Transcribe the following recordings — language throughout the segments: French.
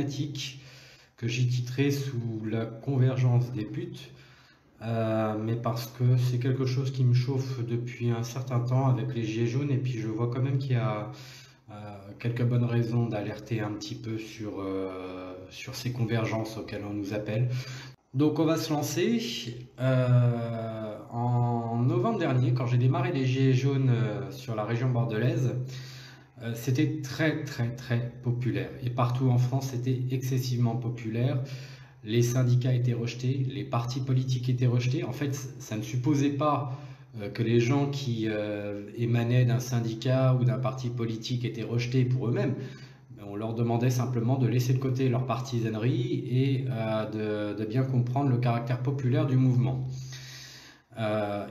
thématique que j'ai titrée sous la convergence des buts, mais parce que c'est quelque chose qui me chauffe depuis un certain temps avec les gilets jaunes, et puis je vois quand même qu'il y a quelques bonnes raisons d'alerter un petit peu sur ces convergences auxquelles on nous appelle. Donc on va se lancer. En novembre dernier, quand j'ai démarré les gilets jaunes sur la région bordelaise, c'était très très très populaire. Et partout en France, c'était excessivement populaire. Les syndicats étaient rejetés, les partis politiques étaient rejetés. En fait, ça ne supposait pas que les gens qui émanaient d'un syndicat ou d'un parti politique étaient rejetés pour eux-mêmes. On leur demandait simplement de laisser de côté leur partisanerie et de bien comprendre le caractère populaire du mouvement.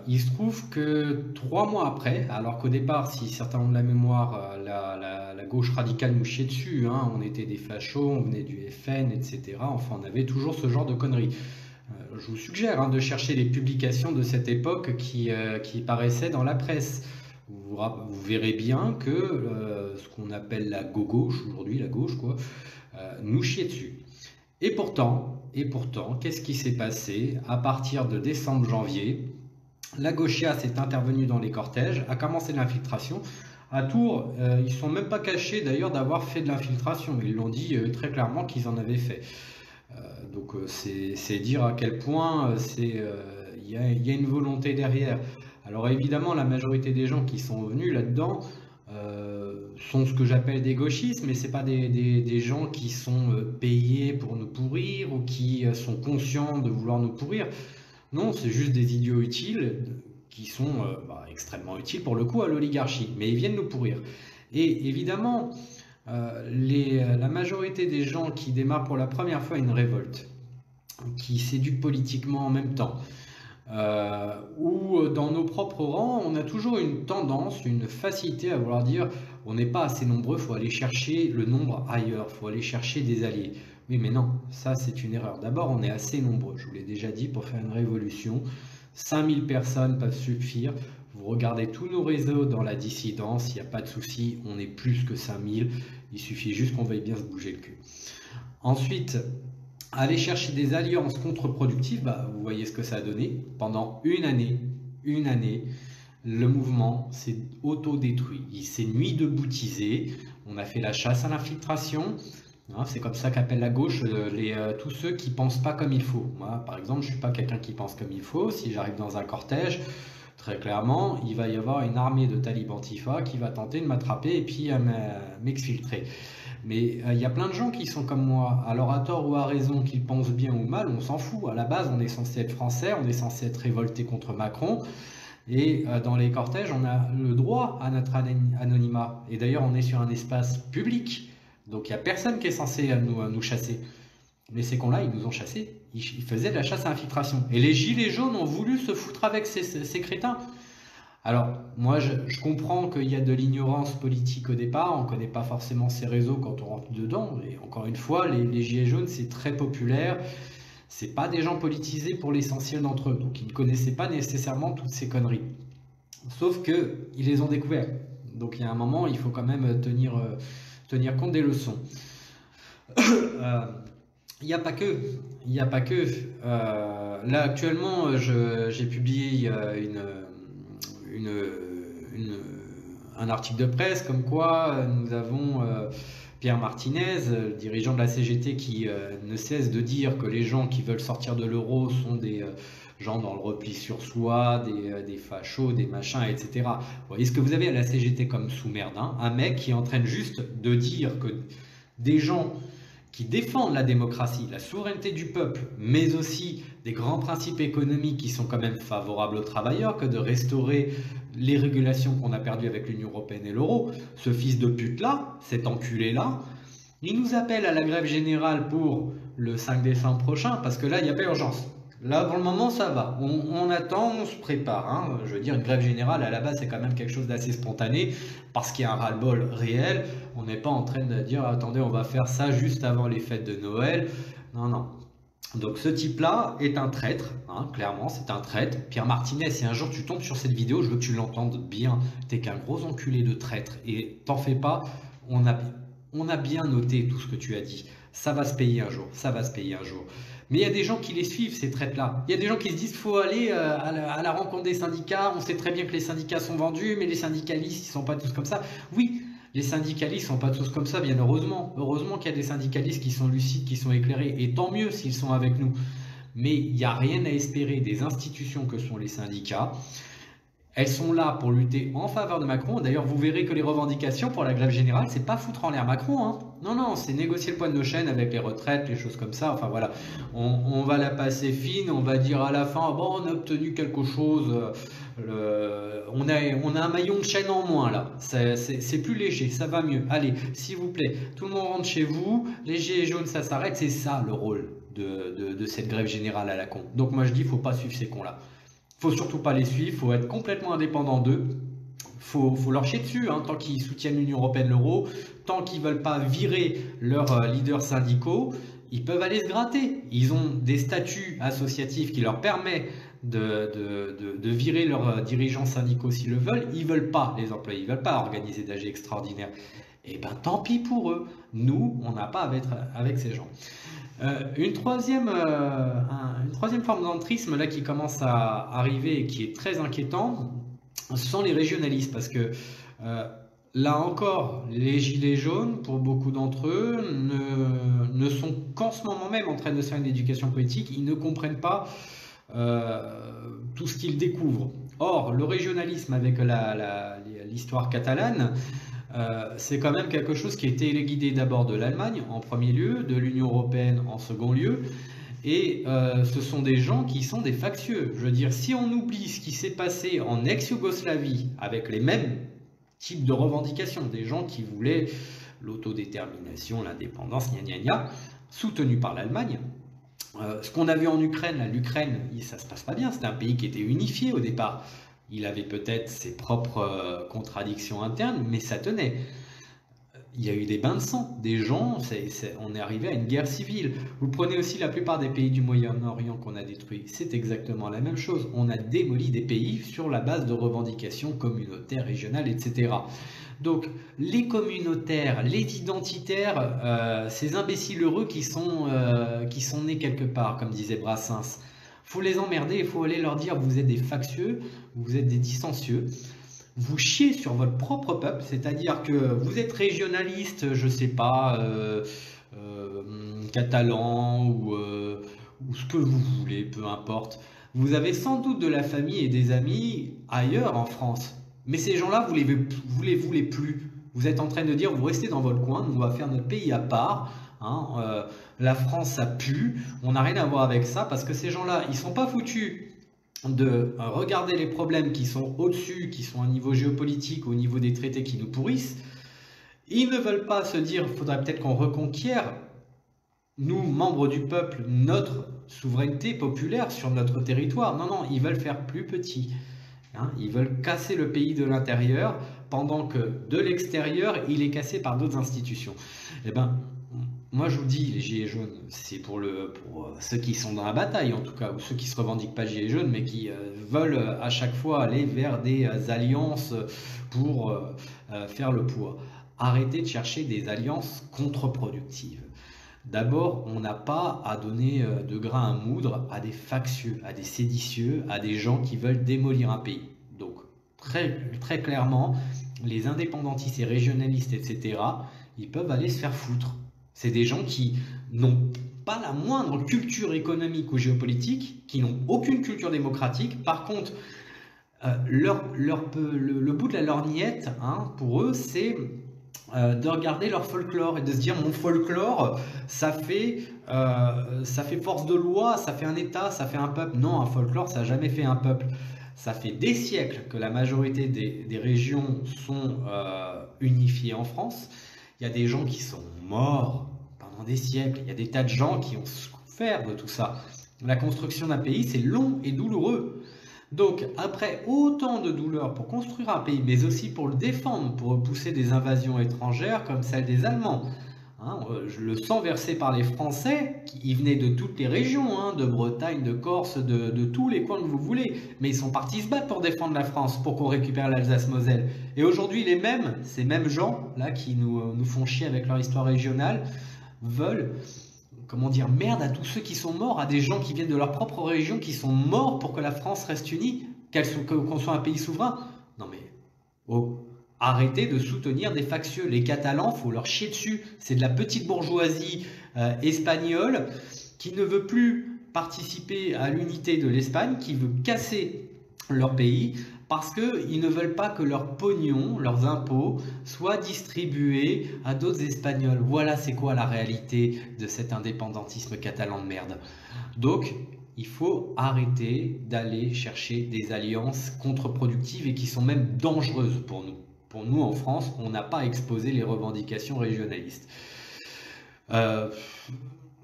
Il se trouve que 3 mois après, alors qu'au départ, si certains ont de la mémoire, la gauche radicale nous chiait dessus, hein, on était des fachos, on venait du FN, etc. Enfin, on avait toujours ce genre de conneries. Je vous suggère de chercher les publications de cette époque qui paraissaient dans la presse. Vous verrez bien que ce qu'on appelle la gauche, aujourd'hui la gauche, quoi, nous chiait dessus. Et pourtant, qu'est-ce qui s'est passé? À partir de décembre-janvier, la gauchiasse est intervenue dans les cortèges, a commencé l'infiltration. À Tours, ils ne sont même pas cachés d'ailleurs d'avoir fait de l'infiltration. Ils l'ont dit très clairement qu'ils en avaient fait. Donc c'est dire à quel point il y a une volonté derrière. Alors évidemment, la majorité des gens qui sont venus là-dedans sont ce que j'appelle des gauchistes, mais ce n'est pas des gens qui sont payés pour nous pourrir ou qui sont conscients de vouloir nous pourrir. Non, c'est juste des idiots utiles qui sont extrêmement utiles pour le coup à l'oligarchie, mais ils viennent nous pourrir. Et évidemment, la majorité des gens qui démarrent pour la première fois une révolte, qui s'éduquent politiquement en même temps, ou dans nos propres rangs, on a toujours une tendance, une facilité à vouloir dire on n'est pas assez nombreux, il faut aller chercher le nombre ailleurs, il faut aller chercher des alliés. Oui, mais non, ça c'est une erreur. D'abord, on est assez nombreux, je vous l'ai déjà dit, pour faire une révolution. 5000 personnes peuvent suffire. Vous regardez tous nos réseaux dans la dissidence, il n'y a pas de souci, on est plus que 5000. Il suffit juste qu'on veuille bien se bouger le cul. Ensuite, aller chercher des alliances contre-productives, vous voyez ce que ça a donné. Pendant une année, le mouvement s'est autodétruit. Il s'est nuit deboutisé. On a fait la chasse à l'infiltration. C'est comme ça qu'appelle la gauche tous ceux qui ne pensent pas comme il faut. Moi, par exemple, je ne suis pas quelqu'un qui pense comme il faut. Si j'arrive dans un cortège, très clairement, il va y avoir une armée de talibans Antifa qui va tenter de m'attraper et puis m'exfiltrer. Mais il y a plein de gens qui sont comme moi, alors à tort ou à raison, qu'ils pensent bien ou mal, on s'en fout. À la base, on est censé être français, on est censé être révolté contre Macron. Et dans les cortèges, on a le droit à notre anonymat. Et d'ailleurs, on est sur un espace public. Donc il n'y a personne qui est censé nous chasser. Mais ces cons-là, ils nous ont chassés. Ils faisaient de la chasse à infiltration. Et les gilets jaunes ont voulu se foutre avec ces crétins. Alors, moi, je comprends qu'il y a de l'ignorance politique au départ. On ne connaît pas forcément ces réseaux quand on rentre dedans. Et encore une fois, les gilets jaunes, c'est très populaire. Ce n'est pas des gens politisés pour l'essentiel d'entre eux. Donc, ils ne connaissaient pas nécessairement toutes ces conneries. Sauf qu'ils les ont découvertes. Donc, il y a un moment, il faut quand même tenir compte des leçons. Il n'y a pas que. Là, actuellement, j'ai publié un article de presse comme quoi nous avons Pierre Martinez, le dirigeant de la CGT, qui ne cesse de dire que les gens qui veulent sortir de l'euro sont des gens dans le repli sur soi, des fachos, des machins, etc. Vous voyez ce que vous avez à la CGT comme sous-merde, un mec qui est en train juste de dire que des gens qui défendent la démocratie, la souveraineté du peuple, mais aussi des grands principes économiques qui sont quand même favorables aux travailleurs, que de restaurer les régulations qu'on a perdues avec l'Union européenne et l'euro. Ce fils de pute-là, cet enculé-là, il nous appelle à la grève générale pour le 5 décembre prochain, parce que là, il n'y a pas urgence. Là, pour le moment, ça va. On attend, on se prépare. Je veux dire, une grève générale, à la base, c'est quand même quelque chose d'assez spontané, parce qu'il y a un ras-le-bol réel. On n'est pas en train de dire, attendez, on va faire ça juste avant les fêtes de Noël. Non, non. Donc ce type-là est un traître, clairement, c'est un traître. Pierre Martinez, si un jour tu tombes sur cette vidéo, je veux que tu l'entendes bien. T'es qu'un gros enculé de traître. Et t'en fais pas, on a bien noté tout ce que tu as dit. Ça va se payer un jour, ça va se payer un jour. Mais il y a des gens qui les suivent, ces traites-là. Il y a des gens qui se disent, faut aller à la rencontre des syndicats. On sait très bien que les syndicats sont vendus, mais les syndicalistes, ils sont pas tous comme ça. Oui, les syndicalistes sont pas tous comme ça, bien heureusement. Heureusement qu'il y a des syndicalistes qui sont lucides, qui sont éclairés, et tant mieux s'ils sont avec nous. Mais il n'y a rien à espérer des institutions que sont les syndicats. Elles sont là pour lutter en faveur de Macron. D'ailleurs, vous verrez que les revendications pour la grève générale, c'est pas foutre en l'air Macron, hein. Non, non, c'est négocier le poids de nos chaînes avec les retraites, les choses comme ça. Enfin voilà, on va la passer fine, on va dire à la fin, bon, on a obtenu quelque chose. On a un maillon de chaîne en moins là. C'est plus léger, ça va mieux. Allez, s'il vous plaît, tout le monde rentre chez vous. Les gilets jaunes, ça s'arrête. C'est ça le rôle de cette grève générale à la con. Donc moi je dis, faut pas suivre ces cons-là. Faut surtout pas les suivre, faut être complètement indépendant d'eux. Faut leur chier dessus, hein, tant qu'ils soutiennent l'Union Européenne, l'euro, tant qu'ils veulent pas virer leurs leaders syndicaux, ils peuvent aller se gratter. Ils ont des statuts associatifs qui leur permettent de virer leurs dirigeants syndicaux s'ils le veulent. Ils veulent pas, les employés, ils veulent pas organiser d'AG extraordinaires. Et ben tant pis pour eux. Nous, on n'a pas à être avec ces gens. Une troisième forme d'entrisme là qui commence à arriver et qui est très inquiétant, ce sont les régionalistes, parce que là encore, les gilets jaunes, pour beaucoup d'entre eux, ne sont qu'en ce moment même en train de faire une éducation politique. Ils ne comprennent pas tout ce qu'ils découvrent. Or, le régionalisme avec l'histoire catalane, c'est quand même quelque chose qui a été guidé d'abord de l'Allemagne en premier lieu, de l'Union Européenne en second lieu, et ce sont des gens qui sont des factieux. Je veux dire, si on oublie ce qui s'est passé en ex-Yougoslavie avec les mêmes types de revendications, des gens qui voulaient l'autodétermination, l'indépendance, gna gna gna, soutenus par l'Allemagne, ce qu'on a vu en Ukraine, l'Ukraine, ça se passe pas bien, c'était un pays qui était unifié au départ. Il avait peut-être ses propres contradictions internes, mais ça tenait. Il y a eu des bains de sang, des gens, on est arrivé à une guerre civile. Vous prenez aussi la plupart des pays du Moyen-Orient qu'on a détruits, c'est exactement la même chose. On a démoli des pays sur la base de revendications communautaires, régionales, etc. Donc les communautaires, les identitaires, ces imbéciles heureux qui sont nés quelque part, comme disait Brassens, faut les emmerder, il faut aller leur dire vous êtes des factieux, vous êtes des distancieux, vous chiez sur votre propre peuple, c'est-à-dire que vous êtes régionaliste, je sais pas, catalan ou ce que vous voulez, peu importe. Vous avez sans doute de la famille et des amis ailleurs en France, mais ces gens-là, vous les voulez plus. Vous êtes en train de dire vous restez dans votre coin, nous on va faire notre pays à part. Hein, la France ça pue, on n'a rien à voir avec ça parce que ces gens-là ils sont pas foutus de regarder les problèmes qui sont au-dessus, qui sont à niveau géopolitique, au niveau des traités qui nous pourrissent. Ils ne veulent pas se dire il faudrait peut-être qu'on reconquiert, nous membres du peuple, notre souveraineté populaire sur notre territoire. Non, non, ils veulent faire plus petit. Hein, ils veulent casser le pays de l'intérieur pendant que de l'extérieur il est cassé par d'autres institutions. Eh ben, moi je vous dis, les gilets jaunes, c'est pour ceux qui sont dans la bataille en tout cas, ou ceux qui se revendiquent pas gilets jaunes, mais qui veulent à chaque fois aller vers des alliances pour faire le poids. Arrêtez de chercher des alliances contre-productives. D'abord, on n'a pas à donner de grain à moudre à des factieux, à des séditieux, à des gens qui veulent démolir un pays. Donc, très, très clairement, les indépendantistes et régionalistes, etc., ils peuvent aller se faire foutre. C'est des gens qui n'ont pas la moindre culture économique ou géopolitique, qui n'ont aucune culture démocratique. Par contre, le bout de la lorgnette, hein, pour eux, c'est de regarder leur folklore et de se dire mon folklore, ça fait force de loi, ça fait un État, ça fait un peuple. Non, un folklore, ça n'a jamais fait un peuple. Ça fait des siècles que la majorité des régions sont unifiées en France. Il y a des gens qui sont morts pendant des siècles. Il y a des tas de gens qui ont souffert de tout ça. La construction d'un pays, c'est long et douloureux. Donc, après autant de douleurs pour construire un pays, mais aussi pour le défendre, pour repousser des invasions étrangères comme celle des Allemands, hein, le sang versé par les Français, ils venaient de toutes les régions, hein, de Bretagne, de Corse, de tous les coins que vous voulez, mais ils sont partis se battre pour défendre la France, pour qu'on récupère l'Alsace-Moselle. Et aujourd'hui, ces mêmes gens là qui nous font chier avec leur histoire régionale, veulent, comment dire, merde à tous ceux qui sont morts, à des gens qui viennent de leur propre région, qui sont morts pour que la France reste unie, qu'on soit un pays souverain. Non mais, oh, arrêtez de soutenir des factieux. Les Catalans, faut leur chier dessus. C'est de la petite bourgeoisie espagnole qui ne veut plus participer à l'unité de l'Espagne, qui veut casser leur pays parce qu'ils ne veulent pas que leurs pognons, leurs impôts, soient distribués à d'autres Espagnols. Voilà c'est quoi la réalité de cet indépendantisme catalan de merde. Donc, il faut arrêter d'aller chercher des alliances contre-productives et qui sont même dangereuses pour nous. Pour nous, en France, on n'a pas exposé les revendications régionalistes.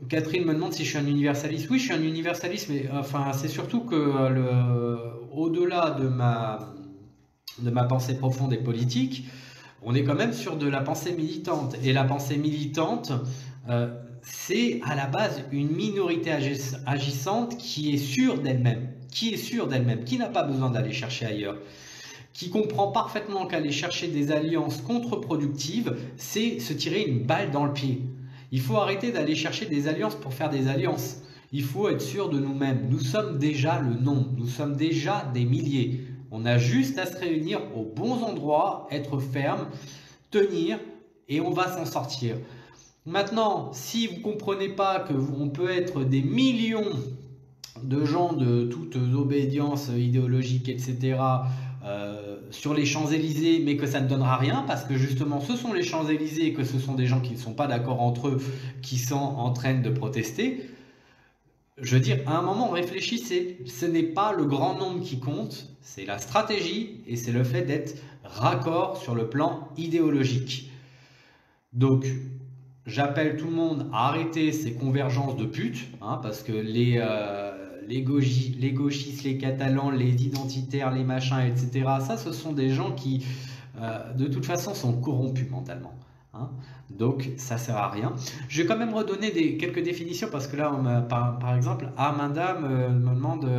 Catherine me demande si je suis un universaliste. Oui, je suis un universaliste, mais enfin, c'est surtout que au-delà de ma pensée profonde et politique, on est quand même sur de la pensée militante. Et la pensée militante, c'est à la base une minorité agissante qui est sûre d'elle-même, qui n'a pas besoin d'aller chercher ailleurs, qui comprend parfaitement qu'aller chercher des alliances contre-productives, c'est se tirer une balle dans le pied. Il faut arrêter d'aller chercher des alliances pour faire des alliances. Il faut être sûr de nous-mêmes. Nous sommes déjà le nombre, nous sommes déjà des milliers. On a juste à se réunir aux bons endroits, être ferme, tenir, et on va s'en sortir. Maintenant, si vous ne comprenez pas qu'on peut être des millions de gens de toute obédience idéologique, etc., sur les Champs-Élysées, mais que ça ne donnera rien, parce que justement ce sont les Champs-Élysées et que ce sont des gens qui ne sont pas d'accord entre eux, qui sont en train de protester. Je veux dire, à un moment, réfléchissez. Ce n'est pas le grand nombre qui compte, c'est la stratégie et c'est le fait d'être raccord sur le plan idéologique. Donc, j'appelle tout le monde à arrêter ces convergences de putes, hein, parce que les gauchistes, les catalans, les identitaires, les machins, etc., ça, ce sont des gens qui, de toute façon, sont corrompus mentalement. Hein. Donc, ça sert à rien. Je vais quand même redonner quelques définitions, parce que là, par exemple, Amanda me demande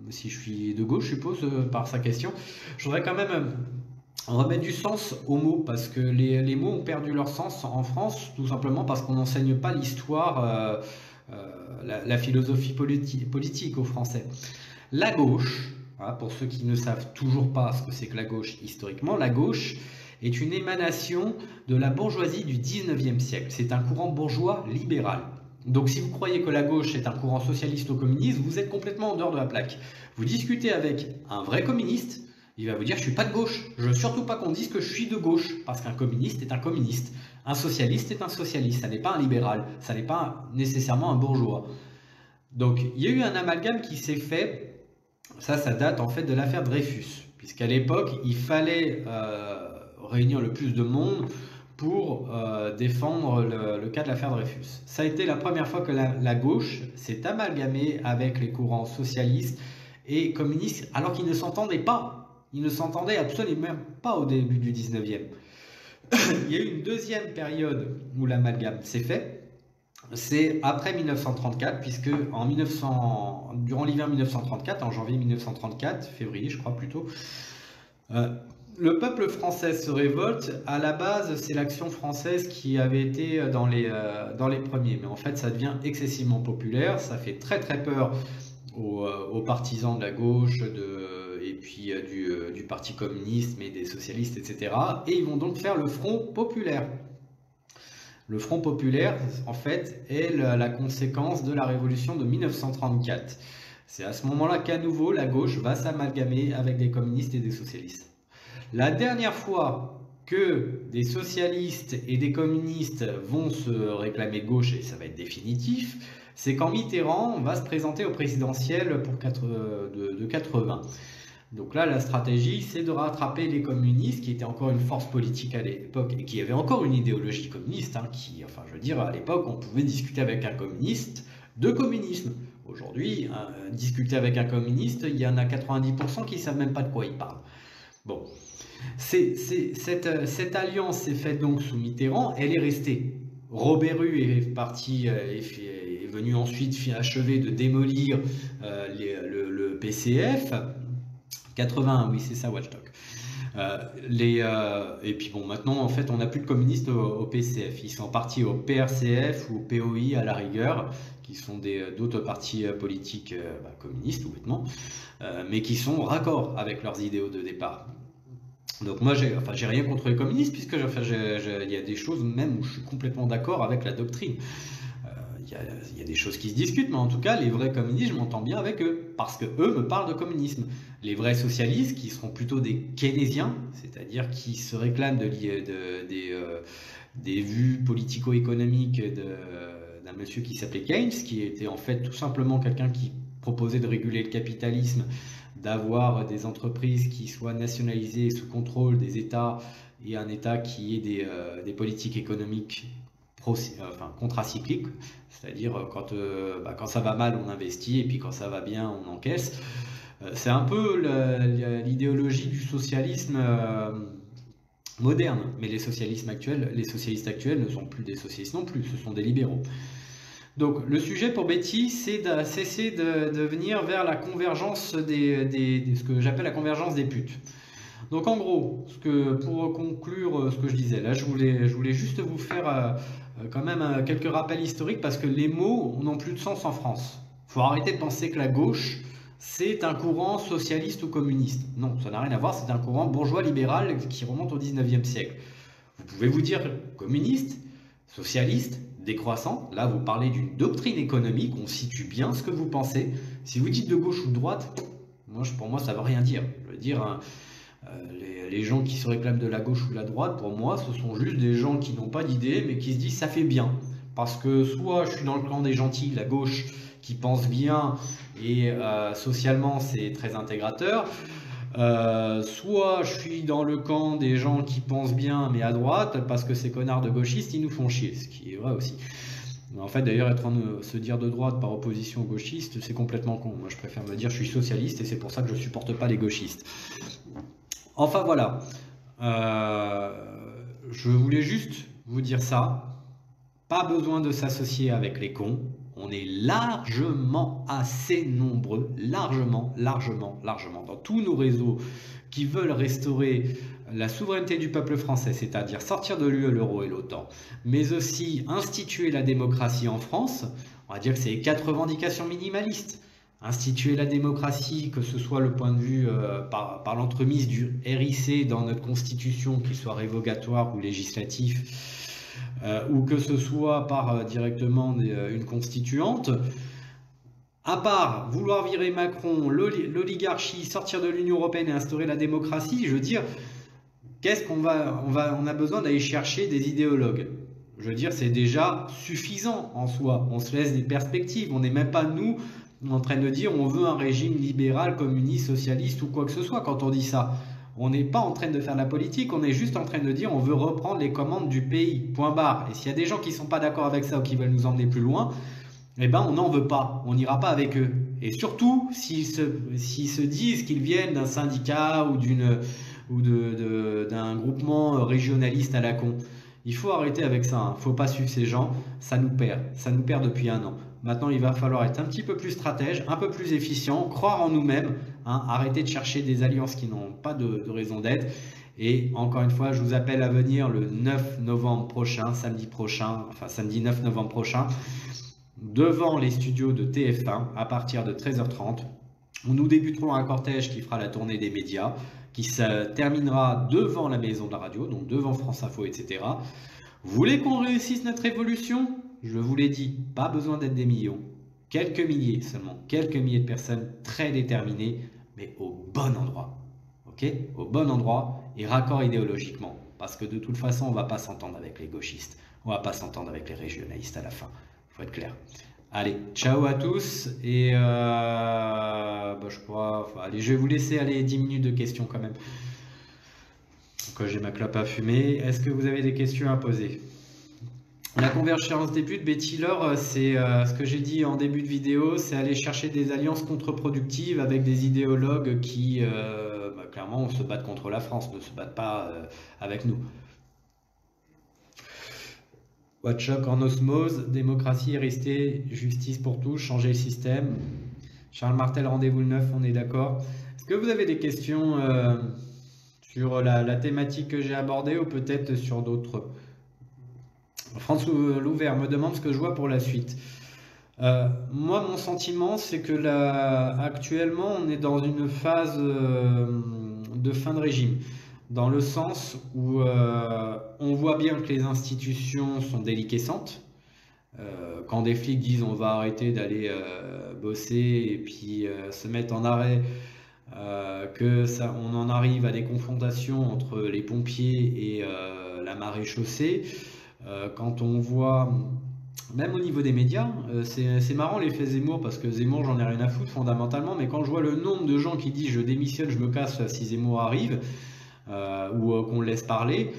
si je suis de gauche, je suppose, par sa question. Je voudrais quand même remettre du sens aux mots, parce que les mots ont perdu leur sens en France, tout simplement parce qu'on n'enseigne pas l'histoire, la philosophie politique aux Français. La gauche, hein, pour ceux qui ne savent toujours pas ce que c'est que la gauche historiquement, la gauche est une émanation de la bourgeoisie du 19e siècle. C'est un courant bourgeois libéral. Donc si vous croyez que la gauche est un courant socialiste ou communiste, vous êtes complètement en dehors de la plaque. Vous discutez avec un vrai communiste, il va vous dire « je ne suis pas de gauche, je ne veux surtout pas qu'on dise que je suis de gauche », parce qu'un communiste est un communiste, un socialiste est un socialiste, ça n'est pas un libéral, ça n'est pas nécessairement un bourgeois. Donc il y a eu un amalgame qui s'est fait, ça date en fait de l'affaire Dreyfus, puisqu'à l'époque il fallait réunir le plus de monde pour défendre le cas de l'affaire Dreyfus. Ça a été la première fois que la gauche s'est amalgamée avec les courants socialistes et communistes, alors qu'ils ne s'entendaient pas. Ils ne s'entendaient absolument pas au début du 19e. Il y a eu une deuxième période où l'amalgame s'est fait, c'est après 1934, puisque durant l'hiver 1934, en janvier 1934, février je crois plutôt, le peuple français se révolte. À la base, c'est l'Action française qui avait été dans les premiers, mais en fait ça devient excessivement populaire, ça fait très très peur aux partisans de la gauche, et puis du Parti communiste, mais des socialistes, etc. Et ils vont donc faire le Front populaire. Le Front populaire, en fait, est la conséquence de la révolution de 1934. C'est à ce moment-là qu'à nouveau, la gauche va s'amalgamer avec des communistes et des socialistes. La dernière fois que des socialistes et des communistes vont se réclamer de gauche, et ça va être définitif, c'est quand Mitterrand va se présenter au présidentiel de 80. Donc là, la stratégie, c'est de rattraper les communistes, qui étaient encore une force politique à l'époque, et qui avaient encore une idéologie communiste, hein, enfin, je veux dire, à l'époque, on pouvait discuter avec un communiste de communisme. Aujourd'hui, discuter avec un communiste, il y en a 90% qui ne savent même pas de quoi il parle. Bon, cette alliance s'est faite donc sous Mitterrand, elle est restée. Robert Rue est venu ensuite achever de démolir le PCF, 81, oui c'est ça, Watchdog. Et puis bon, maintenant, en fait, on n'a plus de communistes au PCF. Ils sont partis au PRCF ou au POI à la rigueur, qui sont d'autres partis politiques communistes, tout bêtement, mais qui sont raccord avec leurs idéaux de départ. Donc moi, j'ai rien contre les communistes, puisque il y a des choses même où je suis complètement d'accord avec la doctrine. Il y a des choses qui se discutent, mais en tout cas, les vrais communistes, je m'entends bien avec eux, parce que eux me parlent de communisme. Les vrais socialistes, qui seront plutôt des keynésiens, c'est-à-dire qui se réclament des vues politico-économiques d'un monsieur qui s'appelait Keynes, qui était en fait tout simplement quelqu'un qui proposait de réguler le capitalisme, d'avoir des entreprises qui soient nationalisées sous contrôle des États et un État qui ait des politiques économiques contracycliques, c'est-à-dire quand ça va mal on investit et puis quand ça va bien on encaisse. C'est un peu l'idéologie du socialisme moderne, mais les socialistes actuels ne sont plus des socialistes non plus, ce sont des libéraux. Donc le sujet pour Betty, c'est de cesser de venir vers la convergence ce que j'appelle la convergence des putes. Donc en gros, pour conclure ce que je disais, là je voulais juste vous faire quand même quelques rappels historiques parce que les mots n'ont plus de sens en France. Il faut arrêter de penser que la gauche, c'est un courant socialiste ou communiste. Non, ça n'a rien à voir, c'est un courant bourgeois libéral qui remonte au 19e siècle. Vous pouvez vous dire communiste, socialiste, décroissant. Là, vous parlez d'une doctrine économique, on situe bien ce que vous pensez. Si vous dites de gauche ou de droite, pour moi, ça ne veut rien dire. Je veux dire, les gens qui se réclament de la gauche ou de la droite, pour moi, ce sont juste des gens qui n'ont pas d'idée, mais qui se disent ça fait bien. Parce que soit je suis dans le clan des gentils, la gauche, qui pense bien, et socialement, c'est très intégrateur. Soit je suis dans le camp des gens qui pensent bien mais à droite parce que ces connards de gauchistes ils nous font chier, ce qui est vrai aussi. En fait d'ailleurs se dire de droite par opposition aux gauchistes c'est complètement con. Moi je préfère me dire je suis socialiste et c'est pour ça que je supporte pas les gauchistes. Enfin voilà, je voulais juste vous dire ça, pas besoin de s'associer avec les cons. On est largement assez nombreux, largement, dans tous nos réseaux qui veulent restaurer la souveraineté du peuple français, c'est-à-dire sortir de l'UE, l'euro et l'OTAN, mais aussi instituer la démocratie en France. On va dire que c'est 4 revendications minimalistes. Instituer la démocratie, que ce soit le point de vue par l'entremise du RIC dans notre constitution, qu'il soit révocatoire ou législatif, ou que ce soit par directement une constituante, à part vouloir virer Macron, l'oligarchie, sortir de l'Union européenne et instaurer la démocratie, je veux dire, on a besoin d'aller chercher des idéologues. Je veux dire, c'est déjà suffisant en soi. On se laisse des perspectives. On n'est même pas, nous, en train de dire on veut un régime libéral, communiste, socialiste ou quoi que ce soit quand on dit ça. On n'est pas en train de faire la politique, on est juste en train de dire on veut reprendre les commandes du pays, point barre. Et s'il y a des gens qui ne sont pas d'accord avec ça ou qui veulent nous emmener plus loin, eh ben on n'en veut pas, on n'ira pas avec eux. Et surtout, s'ils se disent qu'ils viennent d'un syndicat ou d'un groupement régionaliste à la con, il faut arrêter avec ça, il ne faut pas suivre ces gens, ça nous perd depuis 1 an. Maintenant, il va falloir être un petit peu plus stratège, un peu plus efficient, croire en nous-mêmes, arrêter de chercher des alliances qui n'ont pas de raison d'être. Et encore une fois, je vous appelle à venir le 9 novembre prochain, samedi 9 novembre prochain, devant les studios de TF1 à partir de 13h30, où nous débuterons un cortège qui fera la tournée des médias, qui se terminera devant la maison de la radio, donc devant France Info, etc. Vous voulez qu'on réussisse notre évolution ? Je vous l'ai dit, pas besoin d'être des millions, quelques milliers seulement, quelques milliers de personnes très déterminées, mais au bon endroit, ok ? Au bon endroit et raccord idéologiquement, parce que de toute façon, on ne va pas s'entendre avec les gauchistes, on ne va pas s'entendre avec les régionalistes à la fin, il faut être clair. Allez, ciao à tous, et je vais vous laisser aller 10 minutes de questions quand même, quand j'ai ma clope à fumer. Est-ce que vous avez des questions à poser ? La convergence des putes, Betty Laure, c'est ce que j'ai dit en début de vidéo, c'est aller chercher des alliances contre-productives avec des idéologues qui, clairement, se battent contre la France, ne se battent pas avec nous. Watchok en osmose, démocratie est restée, justice pour tous, changer le système. Charles Martel, rendez-vous le 9, on est d'accord. Est-ce que vous avez des questions sur la thématique que j'ai abordée ou peut-être sur d'autres. François Louvert me demande ce que je vois pour la suite. Moi, mon sentiment, c'est que là, actuellement, on est dans une phase de fin de régime, dans le sens où on voit bien que les institutions sont déliquescentes. Quand des flics disent on va arrêter d'aller bosser et puis se mettre en arrêt, que ça, on en arrive à des confrontations entre les pompiers et la maréchaussée. Quand on voit, même au niveau des médias, c'est marrant l'effet Zemmour, parce que Zemmour, j'en ai rien à foutre fondamentalement, mais quand je vois le nombre de gens qui disent je démissionne, je me casse si Zemmour arrive, ou qu'on le laisse parler,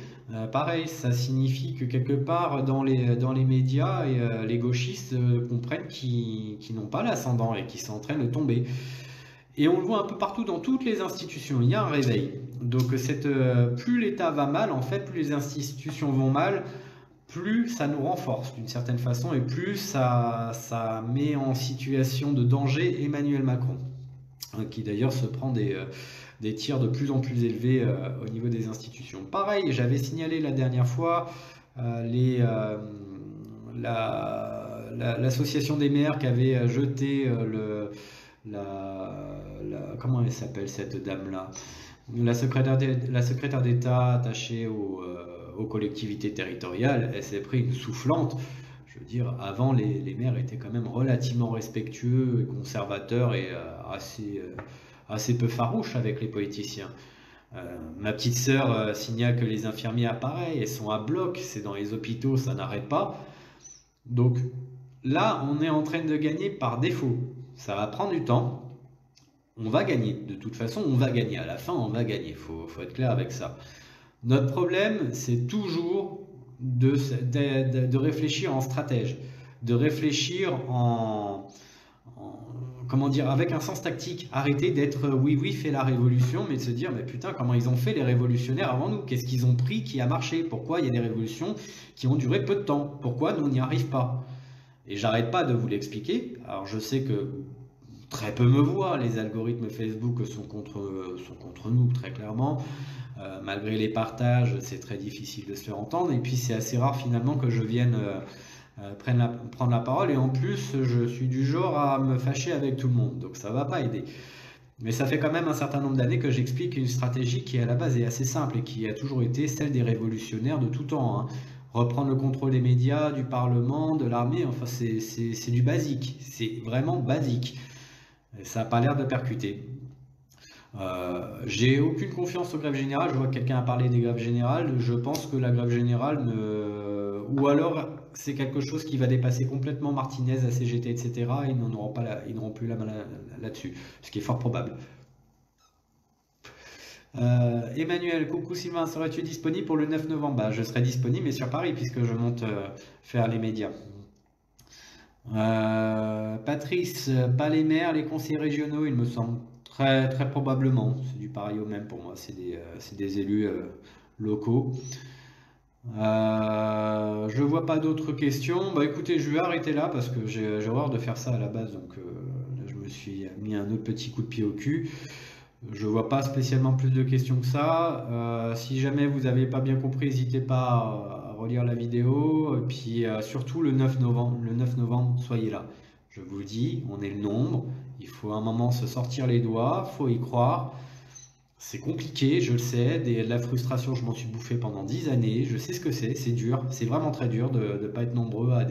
pareil, ça signifie que quelque part dans les médias, les gauchistes comprennent qu'ils n'ont pas l'ascendant et qu'ils sont en train de tomber. Et on le voit un peu partout dans toutes les institutions, il y a un réveil. Donc plus l'État va mal, en fait, plus les institutions vont mal, plus ça nous renforce d'une certaine façon et plus ça met en situation de danger Emmanuel Macron, qui d'ailleurs se prend des tirs de plus en plus élevés au niveau des institutions. Pareil, j'avais signalé la dernière fois l'association des maires qui avait jeté comment elle s'appelle cette dame-là? La secrétaire d'État attachée aux collectivités territoriales, elle s'est pris une soufflante. Je veux dire, avant, les maires étaient quand même relativement respectueux et conservateurs et assez peu farouches avec les politiciens. Ma petite sœur signale que les infirmiers pareil, elles sont à bloc, c'est dans les hôpitaux, ça n'arrête pas. Donc là, on est en train de gagner par défaut. Ça va prendre du temps. On va gagner. De toute façon, on va gagner. À la fin, on va gagner. Faut être clair avec ça. Notre problème, c'est toujours de réfléchir en stratège, de réfléchir comment dire, avec un sens tactique. Arrêter d'être oui, fait la révolution, mais de se dire, mais putain, comment ils ont fait les révolutionnaires avant nous? Qu'est-ce qu'ils ont pris qui a marché? Pourquoi il y a des révolutions qui ont duré peu de temps? Pourquoi nous n'y arrivons pas? Et j'arrête pas de vous l'expliquer. Alors je sais que très peu me voient, les algorithmes Facebook sont contre nous très clairement. Malgré les partages, c'est très difficile de se faire entendre. Et puis c'est assez rare finalement que je vienne prendre la parole. Et en plus, je suis du genre à me fâcher avec tout le monde. Donc ça va pas aider. Mais ça fait quand même un certain nombre d'années que j'explique une stratégie qui à la base est assez simple et qui a toujours été celle des révolutionnaires de tout temps, hein. Reprendre le contrôle des médias, du Parlement, de l'armée, enfin c'est du basique, c'est vraiment basique. Ça n'a pas l'air de percuter. J'ai aucune confiance aux grèves générales, je vois que quelqu'un a parlé des grèves générales, je pense que la grève générale, ou alors c'est quelque chose qui va dépasser complètement Martinez, la CGT, etc. Et ils n'auront plus la main là-dessus, ce qui est fort probable. Emmanuel, coucou Sylvain, serais-tu disponible pour le 9 novembre? Bah, je serai disponible, mais sur Paris, puisque je monte faire les médias. Patrice, pas les maires, les conseillers régionaux, il me semble très, très probablement. C'est du pareil au même pour moi, c'est des élus locaux. Je vois pas d'autres questions. Bah écoutez, je vais arrêter là parce que j'ai horreur de faire ça à la base, donc là, je me suis mis un autre petit coup de pied au cul. Je vois pas spécialement plus de questions que ça. Si jamais vous n'avez pas bien compris, n'hésitez pas à relire la vidéo. Et puis surtout le 9 novembre, soyez là. Je vous le dis, on est le nombre. Il faut à un moment se sortir les doigts, faut y croire. C'est compliqué, je le sais. De la frustration, je m'en suis bouffé pendant 10 années. Je sais ce que c'est dur. C'est vraiment très dur de ne pas être nombreux à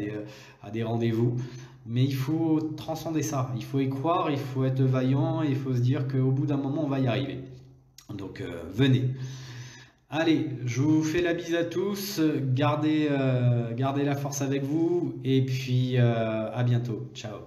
des rendez-vous. Mais il faut transcender ça, il faut y croire, il faut être vaillant, il faut se dire qu'au bout d'un moment, on va y arriver. Donc venez. Allez, je vous fais la bise à tous, gardez la force avec vous, et puis à bientôt. Ciao.